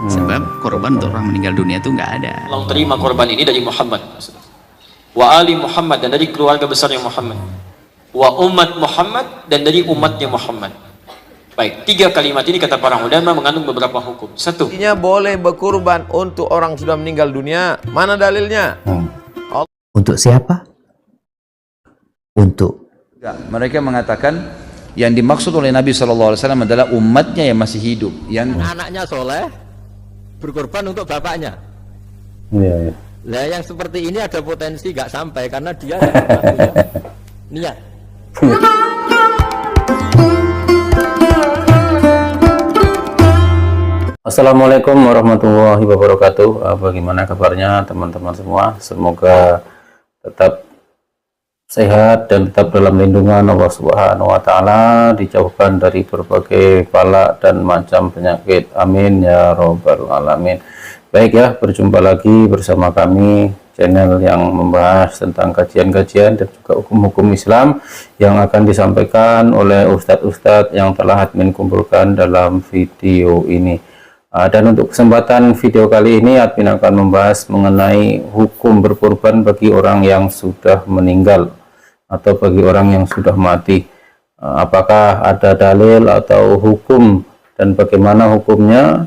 Sebab korban untuk orang meninggal dunia itu nggak ada. Tolong terima korban ini dari Muhammad wa ali Muhammad, dan dari keluarga besarnya Muhammad, wa umat Muhammad, dan dari umatnya Muhammad. Baik, 3 kalimat ini kata para ulama mengandung beberapa hukum. 1, Artinya boleh berkurban untuk orang sudah meninggal dunia. Mana dalilnya? Untuk siapa? Untuk Mereka mengatakan yang dimaksud oleh Nabi SAW adalah umatnya yang masih hidup, yang Anaknya soleh berkorban untuk bapaknya. Iya, iya. Lah yang seperti ini ada potensi nggak sampai karena dia tidak pernah punya niat. Assalamualaikum warahmatullahi wabarakatuh. Bagaimana kabarnya teman-teman semua? Semoga tetap sehat dan tetap dalam lindungan Allah Subhanahu wa taala, dijauhkan dari berbagai bala dan macam penyakit. Amin ya robbal alamin. Baik ya, berjumpa lagi bersama kami, channel yang membahas tentang kajian-kajian dan juga hukum-hukum Islam yang akan disampaikan oleh ustadz-ustadz yang telah admin kumpulkan dalam video ini. Dan untuk kesempatan video kali ini, admin akan membahas mengenai hukum berkorban bagi orang yang sudah meninggal atau bagi orang yang sudah mati. Apakah ada dalil atau hukum dan bagaimana hukumnya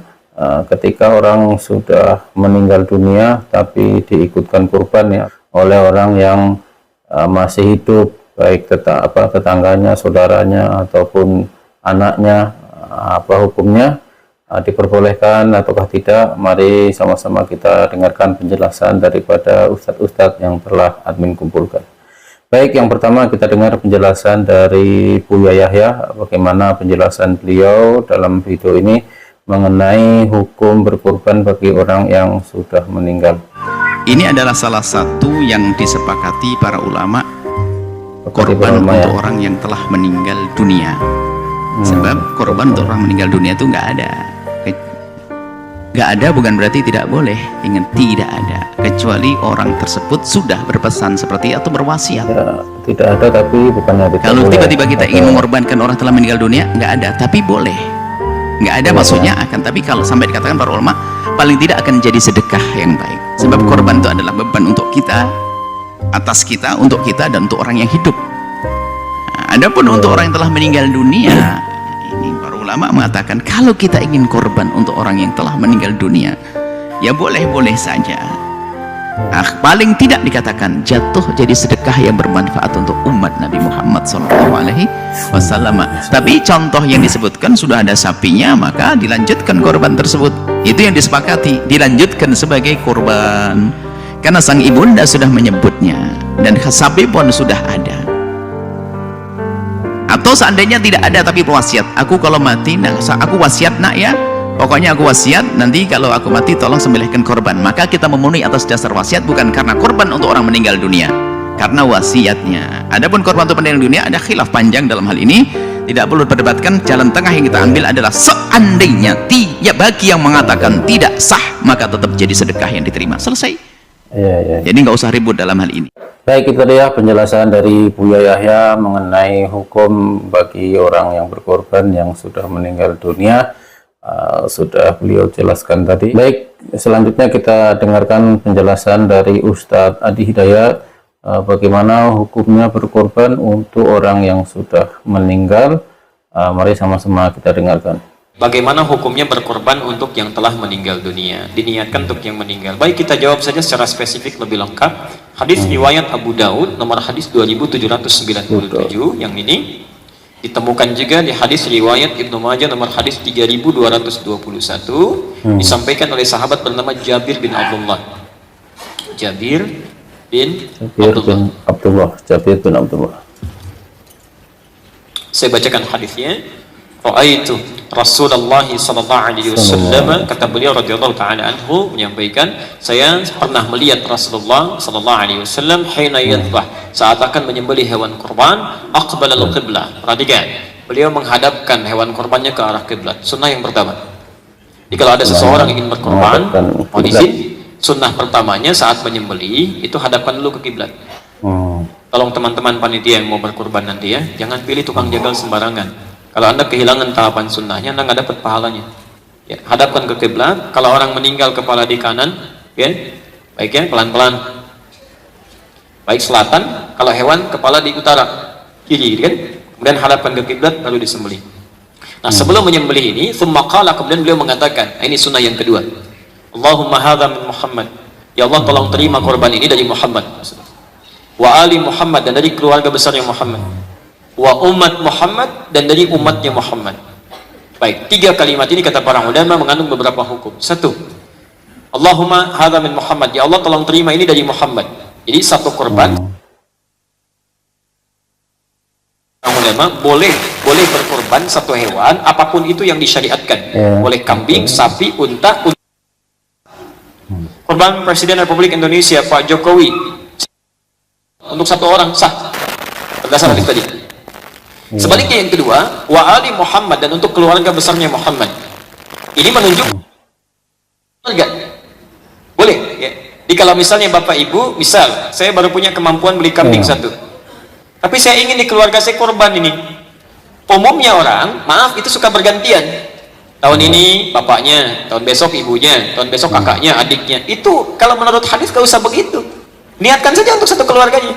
ketika orang sudah meninggal dunia tapi diikutkan kurban ya oleh orang yang masih hidup, baik tetangganya, saudaranya ataupun anaknya. Apa hukumnya? Diperbolehkan ataukah tidak? Mari sama-sama kita dengarkan penjelasan daripada ustadz-ustadz yang telah admin kumpulkan. Baik, yang pertama kita dengar penjelasan dari Buya Yahya. Bagaimana penjelasan beliau dalam video ini mengenai hukum berkorban bagi orang yang sudah meninggal. Ini adalah salah satu yang disepakati para ulama, korban untuk orang yang telah meninggal dunia. Sebab korban untuk orang meninggal dunia itu nggak ada. Nggak ada bukan berarti tidak boleh. Ingat, tidak ada, kecuali orang tersebut sudah berpesan seperti atau berwasiat. Ya, tidak ada, tapi bukannya tidak kalau boleh. Tiba-tiba kita ingin mengorbankan orang telah meninggal dunia, nggak ada, tapi boleh. Nggak ada maksudnya akan, tapi kalau sampai dikatakan para ulama, paling tidak akan jadi sedekah yang baik. Sebab korban itu adalah beban untuk kita, atas kita, untuk kita, dan untuk orang yang hidup. Adapun untuk orang yang telah meninggal dunia, ini para ulama mengatakan kalau kita ingin korban untuk orang yang telah meninggal dunia, ya boleh-boleh saja. Paling tidak dikatakan jatuh jadi sedekah yang bermanfaat untuk umat Nabi Muhammad SAW. Tapi contoh yang disebutkan sudah ada sapinya, maka dilanjutkan korban tersebut. Itu yang disepakati, dilanjutkan sebagai korban karena sang ibunda sudah menyebutnya dan sapi pun sudah ada. Atau seandainya tidak ada tapi wasiat, aku kalau mati, aku wasiat nak ya, pokoknya aku wasiat nanti kalau aku mati tolong sembelihkan korban. Maka kita memenuhi atas dasar wasiat, bukan karena korban untuk orang meninggal dunia, karena wasiatnya. Adapun korban untuk meninggal dunia ada khilaf panjang dalam hal ini, tidak perlu diperdebatkan. Jalan tengah yang kita ambil adalah seandainya ya bagi yang mengatakan tidak sah, maka tetap jadi sedekah yang diterima. Selesai. Jadi nggak usah ribut dalam hal ini. Baik, itu dia penjelasan dari Buya Yahya mengenai hukum bagi orang yang berkorban yang sudah meninggal dunia. Sudah beliau jelaskan tadi. Baik, selanjutnya kita dengarkan penjelasan dari Ustadz Adi Hidayat. Bagaimana hukumnya berkorban untuk orang yang sudah meninggal. Mari sama-sama kita dengarkan. bagaimana hukumnya berkorban untuk yang telah meninggal dunia, diniatkan untuk yang meninggal. Baik, kita jawab saja secara spesifik lebih lengkap. Hadis riwayat Abu Daud nomor hadis 2797 yang ini ditemukan juga di hadis riwayat Ibnu Majah nomor hadis 3221, disampaikan oleh sahabat bernama Jabir bin Abdullah. Jabir bin Abdullah. Saya bacakan hadisnya. Ra'aitu Rasulullah sallallahu alaihi wasallam, kata beliau radhiyallahu taala anhu menyampaikan, saya pernah melihat Rasulullah sallallahu alaihi wasallam hina yadhbah, saat akan menyembelih hewan kurban, aqbala al-qiblah. Perhatikan, beliau menghadapkan hewan kurbannya ke arah kiblat. Sunnah yang pertama. Jadi kalau ada seseorang ingin berkorban, mohon izin, sunnah pertamanya saat menyembelih itu hadapkan dulu ke kiblat. Tolong teman-teman panitia yang mau berkorban nanti ya, jangan pilih tukang jagal sembarangan. Kalau Anda kehilangan tahapan sunnahnya, Anda nggak dapat pahalanya. Ya, hadapkan ke kiblat. Kalau orang meninggal kepala di kanan, ya, baik ya, pelan-pelan. Baik selatan, kalau hewan kepala di utara, kiri, kan? Kemudian hadapkan ke kiblat baru disembelih. Nah, sebelum menyembelih ini, tsumma qala, kemudian beliau mengatakan, ini sunnah yang kedua. Allahumma hadza min Muhammad. Ya Allah, tolong terima korban ini dari Muhammad. Wa ali Muhammad, dan dari keluarga besarnya Muhammad. Wa umat Muhammad, dan dari umatnya Muhammad. Baik, 3 kalimat ini kata para ulama mengandung beberapa hukum. 1, Allahumma hadza min Muhammad. Ya Allah, tolong terima ini dari Muhammad. Jadi satu korban. Para ulama boleh berkorban satu hewan apapun itu yang disyariatkan. Boleh kambing, sapi, unta. Korban Presiden Republik Indonesia Pak Jokowi untuk satu orang sah berdasar hadis tadi. Sebaliknya yang kedua, wa ali Muhammad, dan untuk keluarga besarnya Muhammad. Ini menunjuk keluarga. Boleh ya. Jadi kalau misalnya Bapak Ibu, misal saya baru punya kemampuan beli kambing satu, tapi saya ingin di keluarga saya korban ini. Umumnya orang, maaf, itu suka bergantian. Tahun ini bapaknya, tahun besok ibunya, tahun besok kakaknya, adiknya. Itu kalau menurut hadis gak usah begitu. Niatkan saja untuk satu keluarganya.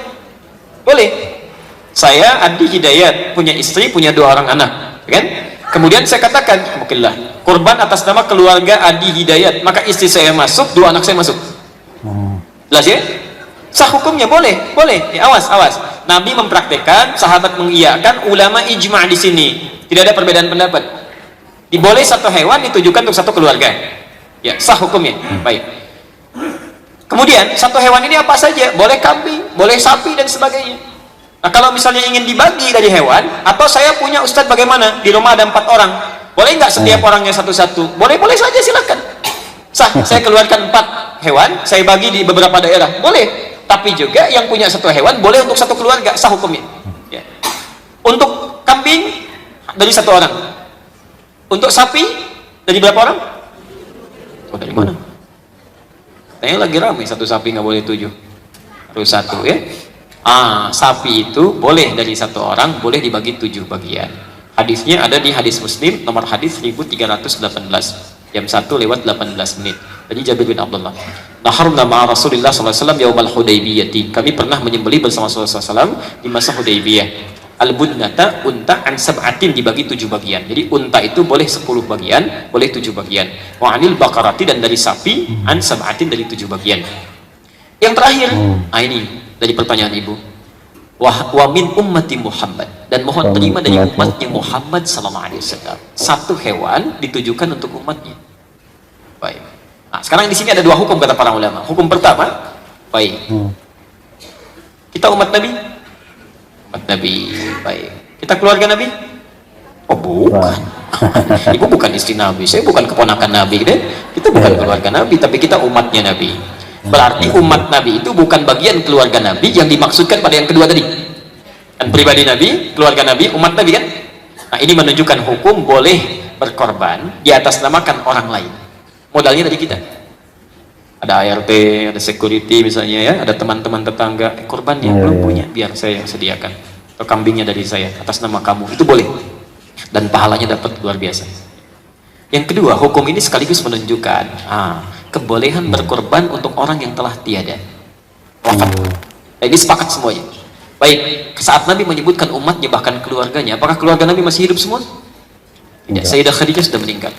Boleh. Saya Adi Hidayat, punya istri, punya 2 orang anak, kan? Kemudian saya katakan, alhamdulillah, korban atas nama keluarga Adi Hidayat, maka istri saya masuk, 2 anak saya masuk. Jelas ya? Sah hukumnya, boleh, boleh. Ya, awas. Nabi mempraktekkan, sahabat mengiyakan, ulama ijma' di sini. Tidak ada perbedaan pendapat. Diboleh satu hewan ditujukan untuk satu keluarga. Ya, sah hukumnya. Baik. Kemudian satu hewan ini apa saja? Boleh kambing, boleh sapi dan sebagainya. Nah, kalau misalnya ingin dibagi dari hewan, atau saya punya ustadz bagaimana? Di rumah ada 4 orang, boleh nggak setiap orangnya satu-satu? Boleh saja, silakan. Sah, saya keluarkan 4 hewan, saya bagi di beberapa daerah, boleh. Tapi juga yang punya satu hewan, boleh untuk satu keluarga, sah hukumnya. Ya. Untuk kambing, dari 1 orang. Untuk sapi, dari berapa orang? Oh, dari mana? Tanya lagi ramai, satu sapi nggak boleh 7. Harus 1 ya. Sapi itu boleh dari 1 orang, boleh dibagi 7 bagian. Hadisnya ada di hadis Muslim, nomor hadis 1318, jam 1:18. Jadi Jabir bin Abdullah, naharna ma'a Rasulillah SAW yaumal Hudaybiyah. Kami pernah menyembelih bersama Rasulullah SAW di masa Hudaybiyah. Al-budnata, unta, an sab'atin, dibagi 7 bagian. Jadi unta itu boleh 10 bagian, boleh 7 bagian. Wa anil baqarati, dan dari sapi, an sab'atin, dari 7 bagian. Yang terakhir, ini dari pertanyaan ibu, wa min ummati Muhammad, dan mohon terima dari umatnya Muhammad sallallahu alaihi wasallam. 1 hewan ditujukan untuk umatnya. Baik. Nah, sekarang di sini ada 2 hukum kata para ulama. Hukum pertama, baik. Kita umat Nabi. Umat Nabi, baik. Kita keluarga Nabi? Oh, bukan. Ibu bukan istri Nabi, saya bukan keponakan Nabi, gitu. Kita bukan keluarga Nabi, tapi kita umatnya Nabi. Berarti umat Nabi itu bukan bagian keluarga Nabi yang dimaksudkan pada yang kedua tadi. Dan pribadi Nabi, keluarga Nabi, umat Nabi, kan? Nah, ini menunjukkan hukum boleh berkorban di atas namakan orang lain. Modalnya dari kita. Ada ART, ada security misalnya ya, ada teman-teman tetangga, korbannya belum punya, biar saya yang sediakan. Atau kambingnya dari saya atas nama kamu, itu boleh. Dan pahalanya dapat luar biasa. Yang kedua, hukum ini sekaligus menunjukkan kebolehan berkorban untuk orang yang telah tiada, wafat. Nah, ini sepakat semuanya. Baik, saat Nabi menyebutkan umatnya, bahkan keluarganya, apakah keluarga Nabi masih hidup semua? Tidak. Sayyidah Khadijah sudah meninggal.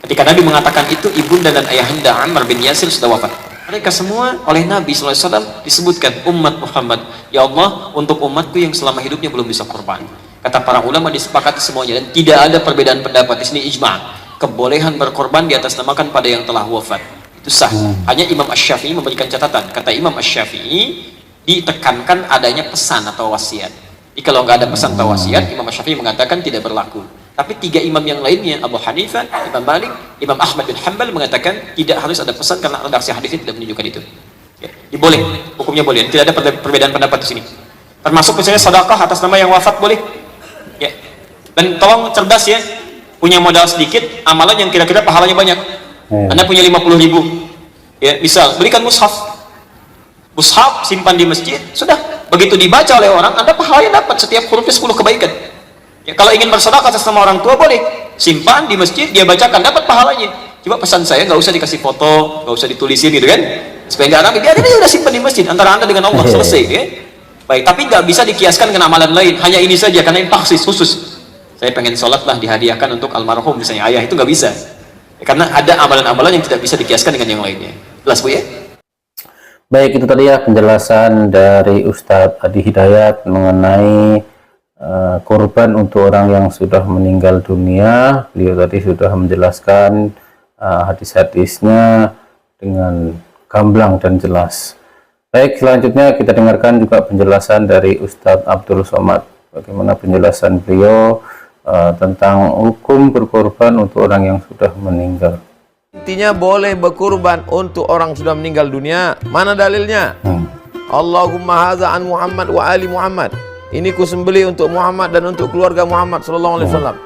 Ketika Nabi mengatakan itu, ibunda dan ayahanda Ammar bin Yasir sudah wafat. Mereka semua oleh Nabi SAW disebutkan umat Muhammad. Ya Allah, untuk umatku yang selama hidupnya belum bisa korban. Kata para ulama disepakati semuanya, dan tidak ada perbedaan pendapat. Di sini ijma'. Kebolehan berkorban di atas namakan pada yang telah wafat itu sah. Hanya Imam Asy-Syafi'i memberikan catatan. Kata Imam Asy-Syafi'i, ditekankan adanya pesan atau wasiat. Jadi kalau nggak ada pesan atau wasiat, Imam Asy-Syafi'i mengatakan tidak berlaku. Tapi 3 imam yang lainnya, Abu Hanifah, Imam Malik, Imam Ahmad bin Hanbal, mengatakan tidak harus ada pesan karena redaksi hadisnya tidak menunjukkan itu. Ya, boleh, hukumnya boleh. Tidak ada perbedaan pendapat di sini. Termasuk misalnya sedekah atas nama yang wafat boleh. Ya. Dan tolong cerdas ya. Punya modal sedikit, amalan yang kira-kira pahalanya banyak. Anda punya 50.000, ya, misal belikan mushaf, simpan di masjid, sudah. Begitu dibaca oleh orang, Anda pahalanya dapat, setiap hurufnya 10 kebaikan. Ya, kalau ingin bersedekah atas nama orang tua boleh, simpan di masjid, dia bacakan, dapat pahalanya. Coba pesan saya, nggak usah dikasih foto, nggak usah ditulisin gitu kan, supaya nggak rame, biarin aja, udah simpan di masjid antara anda dengan Allah, selesai ya. Baik, tapi nggak bisa dikiaskan dengan amalan lain, hanya ini saja karena ini taksis khusus. Saya pengen sholat lah dihadiahkan untuk almarhum misalnya ayah, itu nggak bisa ya, karena ada amalan-amalan yang tidak bisa dikiaskan dengan yang lainnya. Jelas Bu ya? Baik, itu tadi ya penjelasan dari Ustadz Adi Hidayat mengenai korban untuk orang yang sudah meninggal dunia. Beliau tadi sudah menjelaskan hadis-hadisnya dengan gamblang dan jelas. Baik, selanjutnya kita dengarkan juga penjelasan dari Ustadz Abdul Somad. Bagaimana penjelasan beliau tentang hukum berkorban untuk orang yang sudah meninggal. Intinya boleh berkurban untuk orang sudah meninggal dunia. Mana dalilnya? Allahumma hadza an Muhammad wa ali Muhammad. Ini ku sembelih untuk Muhammad dan untuk keluarga Muhammad sallallahu alaihi wasallam.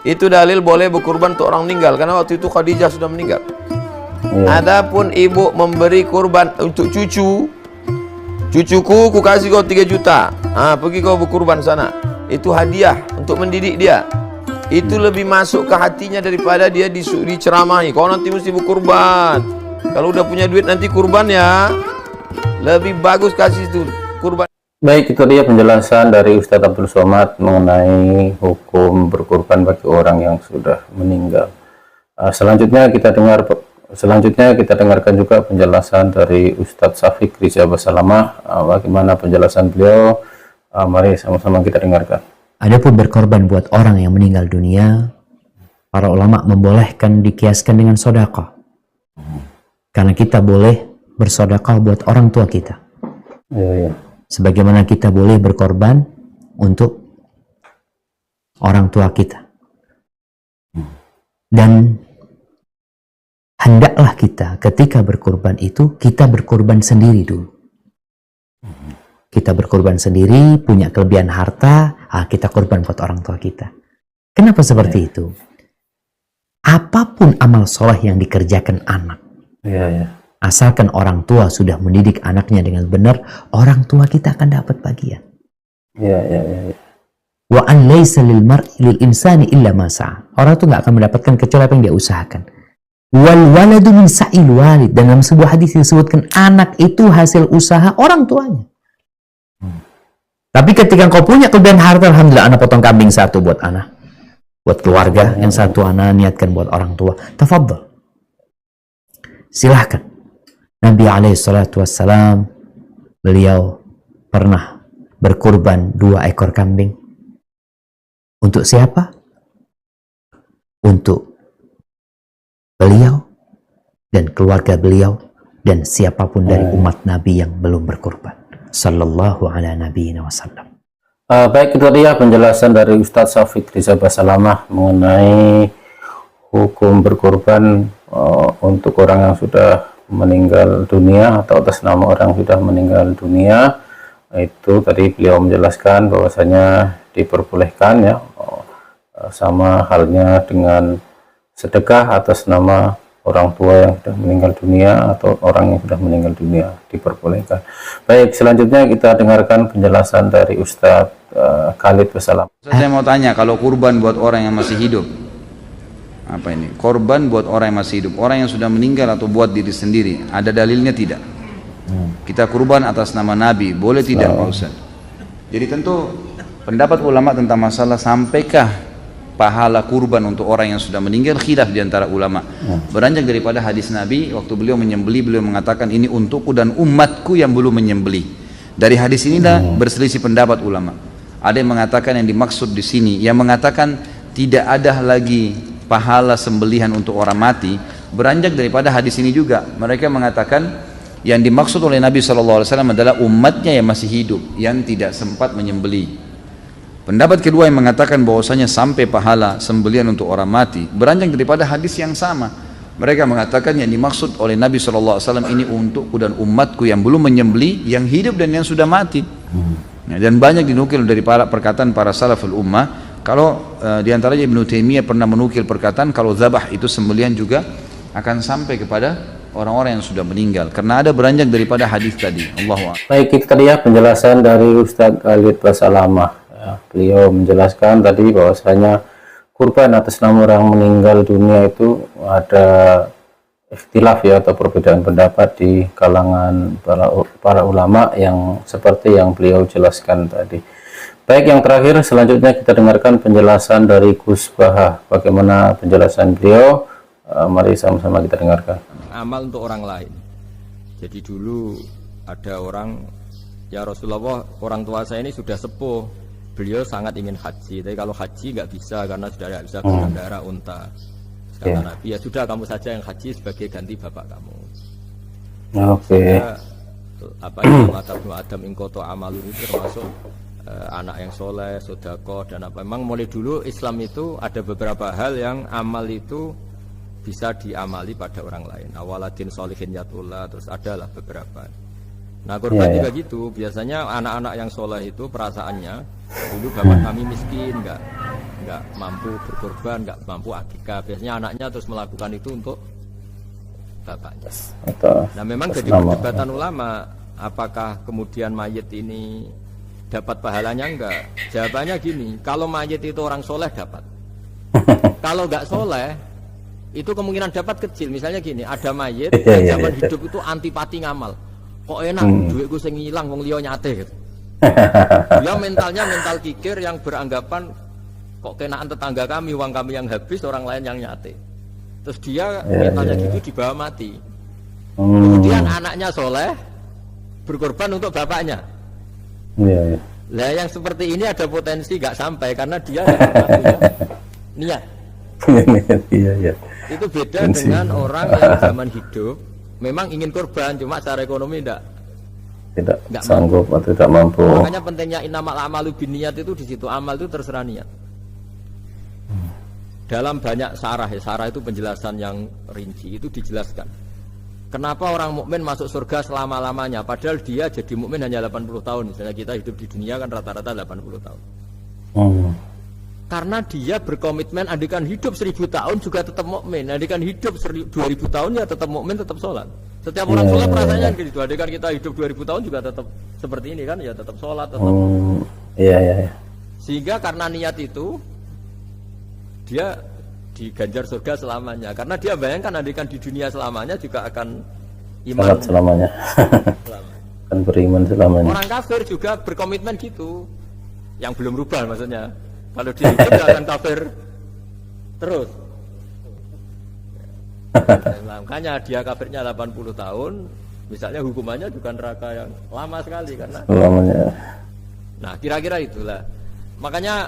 Itu dalil boleh berkurban untuk orang meninggal, karena waktu itu Khadijah sudah meninggal. Adapun ibu memberi kurban untuk cucuku ku kasih kau 3 juta, pergi kau berkurban sana, itu hadiah untuk mendidik dia. Itu lebih masuk ke hatinya daripada dia diceramahi, kau nanti mesti berkurban, kalau udah punya duit nanti kurban ya. Lebih bagus kasih itu kurban. Baik, itu dia penjelasan dari Ustadz Abdul Somad mengenai hukum berkorban bagi orang yang sudah meninggal. Selanjutnya kita dengarkan juga penjelasan dari Ustadz Syafiq Riza Basalamah. Bagaimana penjelasan beliau? Mari sama-sama kita dengarkan. Adapun berkorban buat orang yang meninggal dunia, para ulama membolehkan dikiaskan dengan sedekah. Karena kita boleh bersedekah buat orang tua kita. Iya. Sebagaimana kita boleh berkorban untuk orang tua kita. Dan hendaklah kita ketika berkorban itu, kita berkorban sendiri dulu. Kita berkorban sendiri, punya kelebihan harta, kita korban buat orang tua kita. Kenapa seperti itu? Apapun amal soleh yang dikerjakan anak, asalkan orang tua sudah mendidik anaknya dengan benar, orang tua kita akan dapat bagian. Wa an laisa lil mar'i lil insani illa ma sa'a. Orang itu nggak akan mendapatkan kecuali apa yang dia usahakan. Wal waladu min sa'il walid. Dalam sebuah hadis disebutkan anak itu hasil usaha orang tuanya. Tapi ketika kau punya kelebihan harta, alhamdulillah, anak potong kambing 1 buat anak, buat keluarga, yang 1 anak niatkan buat orang tua. Tafadhal, silahkan. Nabi SAW, beliau pernah berkurban 2 ekor kambing. Untuk siapa? Untuk beliau dan keluarga beliau dan siapapun dari umat Nabi yang belum berkurban. Sallallahu ala nabiyina wasallam. Baik, itu dia penjelasan dari Ustadz Syafiq Riza Basalamah mengenai hukum berkurban untuk orang yang sudah meninggal dunia atau atas nama orang sudah meninggal dunia. Itu tadi beliau menjelaskan bahwasanya diperbolehkan ya, sama halnya dengan sedekah atas nama orang tua yang sudah meninggal dunia atau orang yang sudah meninggal dunia, diperbolehkan. Baik, selanjutnya kita dengarkan penjelasan dari Ustadz Khalid Basalam. Saya mau tanya, kalau kurban buat orang yang masih hidup, apa ini? Korban buat orang yang masih hidup, orang yang sudah meninggal atau buat diri sendiri, ada dalilnya tidak? Kita kurban atas nama Nabi, boleh tidak Pak Ustaz? Jadi tentu pendapat ulama tentang masalah sampaikah pahala kurban untuk orang yang sudah meninggal, khilaf di antara ulama. Beranjak daripada hadis Nabi, waktu beliau menyembelih, beliau mengatakan ini untukku dan umatku yang belum menyembelih. Dari hadis inilah berselisih pendapat ulama. Ada yang mengatakan yang dimaksud di sini, yang mengatakan tidak ada lagi pahala sembelihan untuk orang mati, beranjak daripada hadis ini juga. Mereka mengatakan yang dimaksud oleh Nabi SAW adalah umatnya yang masih hidup, yang tidak sempat menyembelih. Pendapat kedua yang mengatakan bahwasanya sampai pahala sembelihan untuk orang mati, beranjak daripada hadis yang sama. Mereka mengatakan yang dimaksud oleh Nabi SAW ini untukku dan umatku yang belum menyembelih, yang hidup dan yang sudah mati. Dan banyak dinukil dari perkataan para salaful ummah. Kalau diantaranya Ibnu Taimiyah pernah menukil perkataan kalau zabah itu sembelihan juga akan sampai kepada orang-orang yang sudah meninggal, karena ada beranjak daripada hadis tadi. Allahu a'lam. Baik, itu tadi ya penjelasan dari Ustadz Khalid Basalamah. Beliau menjelaskan tadi bahwasanya kurban atas nama orang meninggal dunia itu ada ikhtilaf ya atau perbedaan pendapat di kalangan para ulama yang seperti yang beliau jelaskan tadi. Baik, yang terakhir selanjutnya kita dengarkan penjelasan dari Gus Baha. Bagaimana penjelasan beliau? Mari sama-sama kita dengarkan. Amal untuk orang lain. Jadi dulu ada orang, ya Rasulullah, orang tua saya ini sudah sepuh, beliau sangat ingin haji, tapi kalau haji nggak bisa karena sudah tidak bisa berkendara unta. Kata Nabi, ya sudah kamu saja yang haji sebagai ganti bapak kamu. Oke. Apa yang Adam ingkoto amalun itu termasuk anak yang soleh, sodako dan apa. Memang mulai dulu Islam itu ada beberapa hal yang amal itu bisa diamali pada orang lain. Awaladin solihin yatullah, terus adalah beberapa. Nah kurban juga gitu. Biasanya anak-anak yang soleh itu perasaannya dulu bapak kami miskin, nggak mampu berkorban, nggak mampu akikah. Biasanya anaknya terus melakukan itu untuk bapaknya. Nah memang jadi perdebatan ulama, apakah kemudian mayit ini dapat pahalanya enggak? Jawabannya gini, kalau mayit itu orang soleh dapat. Kalau nggak soleh itu kemungkinan dapat kecil. Misalnya gini, ada mayit yang zaman hidup itu antipati ngamal. Kok enak duitku sing ngilang wong liya nyate gitu. Dia mentalnya mental kikir yang beranggapan kok kenaan tetangga kami, uang kami yang habis, orang lain yang nyate. Terus dia mentalnya gitu dibawa mati. Kemudian anaknya soleh berkorban untuk bapaknya. Lah yang seperti ini ada potensi nggak sampai karena dia punya niat. Itu beda dengan orang yang zaman hidup memang ingin korban, cuma secara ekonomi tidak sanggup atau tidak mampu. Makanya pentingnya innamal a'malu binniyat itu di situ, amal itu terserah niat. Dalam banyak sarah itu penjelasan yang rinci itu dijelaskan. Kenapa orang mukmin masuk surga selama-lamanya padahal dia jadi mukmin hanya 80 tahun. Misalnya kita hidup di dunia kan rata-rata 80 tahun. Karena dia berkomitmen andikan hidup 1000 tahun juga tetap mukmin, andikan hidup 2000 tahun ya tetap mukmin, tetap sholat. Setiap orang sholat rasanya gitu, andikan kita hidup 2000 tahun juga tetap seperti ini kan, ya tetap sholat, tetap. Sehingga karena niat itu dia diganjar surga selamanya. Karena dia bayangkan andikan di dunia selamanya juga akan iman selamanya. Akan beriman selamanya. Orang kafir juga berkomitmen gitu, yang belum rubah maksudnya. Kalau dia hidup dia akan kafir terus. Makanya dia kafirnya 80 tahun, misalnya hukumannya juga neraka yang lama sekali karena lamanya. Nah kira-kira itulah. Makanya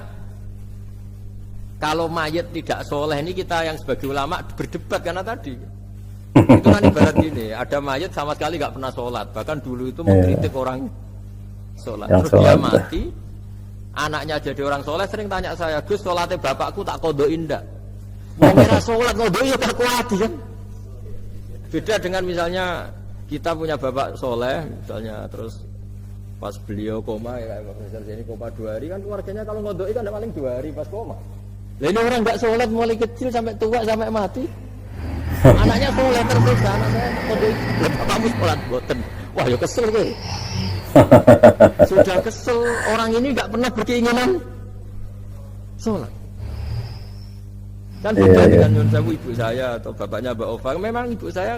kalau mayat tidak soleh ini kita yang sebagai ulama berdebat karena tadi itu kan ibarat gini, ada mayat sama sekali nggak pernah sholat, bahkan dulu itu mengkritik orang sholat, terus dia mati. Anaknya jadi orang soleh sering tanya saya, Gus sholatnya bapakku tak kodoin ndak? Mau merah sholat kodoin ya tak kuat kan? Beda dengan misalnya kita punya bapak soleh misalnya, terus pas beliau koma ya kayak misalnya ini koma 2 hari kan keluarganya kalau kodoin kan paling 2 hari pas koma. Lah ini orang nggak sholat mulai kecil sampai tua sampai mati. Anaknya soleh terus anak saya kodoin, kamu sholat boten. Wah ya kesel gue. Sudah kesel, orang ini nggak pernah berkeinginan sholat. Kan beda dengan Nyun Sewu ibu saya atau bapaknya Mbak Ova. Memang ibu saya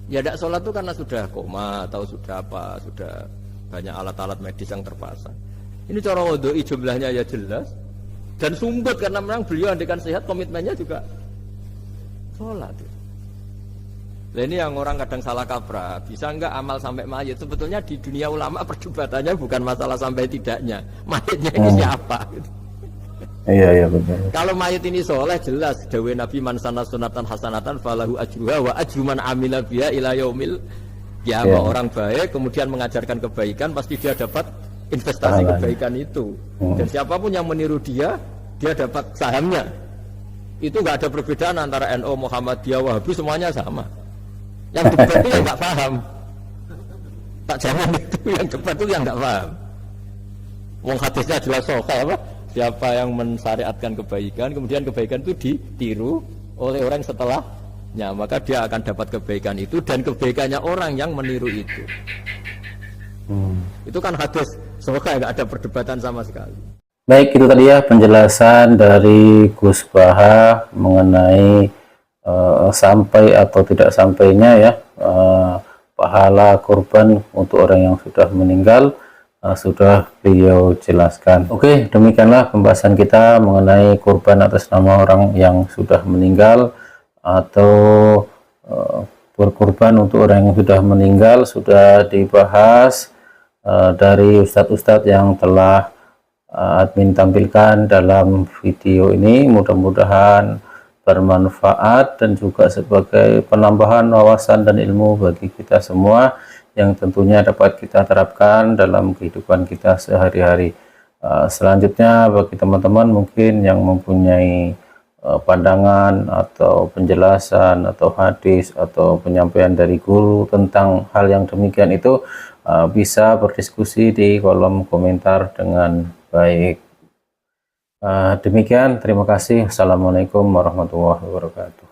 ya tidak sholat itu karena sudah koma atau sudah apa, sudah banyak alat-alat medis yang terpasang. Ini cara wudhu jumlahnya ya jelas dan sumbut karena memang beliau andikan sehat komitmennya juga sholat. Nah ini yang orang kadang salah kaprah, bisa enggak amal sampai mayit? Sebetulnya di dunia ulama perdebatannya bukan masalah sampai tidaknya, mayitnya ini siapa? Iya benar. Kalau mayit ini soleh jelas, dawe Nabi man sana sunatan hasanatan falahu ajruha wa ajru man amila biha ila yaumil qiyamah. Orang baik kemudian mengajarkan kebaikan pasti dia dapat investasi kebaikan itu. Dan siapapun yang meniru dia dapat sahamnya. Itu enggak ada perbedaan antara NU, Muhammadiyah, Wahabi, semuanya sama. Yang debat itu yang nggak paham. Tak jangan itu yang debat itu yang nggak paham. Wong hadisnya jelas sahih apa? Siapa yang mensyariatkan kebaikan, kemudian kebaikan itu ditiru oleh orang setelahnya, maka dia akan dapat kebaikan itu dan kebaikannya orang yang meniru itu. Itu kan hadis sahih, nggak ada perdebatan sama sekali. Baik, itu tadi ya penjelasan dari Gus Baha mengenai sampai atau tidak sampainya ya pahala kurban untuk orang yang sudah meninggal, sudah beliau jelaskan. Oke, demikianlah pembahasan kita mengenai kurban atas nama orang yang sudah meninggal atau berkurban untuk orang yang sudah meninggal, sudah dibahas dari ustadz-ustadz yang telah admin tampilkan dalam video ini. Mudah-mudahan bermanfaat dan juga sebagai penambahan wawasan dan ilmu bagi kita semua yang tentunya dapat kita terapkan dalam kehidupan kita sehari-hari. Selanjutnya bagi teman-teman mungkin yang mempunyai pandangan atau penjelasan atau hadis atau penyampaian dari guru tentang hal yang demikian itu bisa berdiskusi di kolom komentar dengan baik. Demikian, terima kasih. Assalamualaikum warahmatullahi wabarakatuh.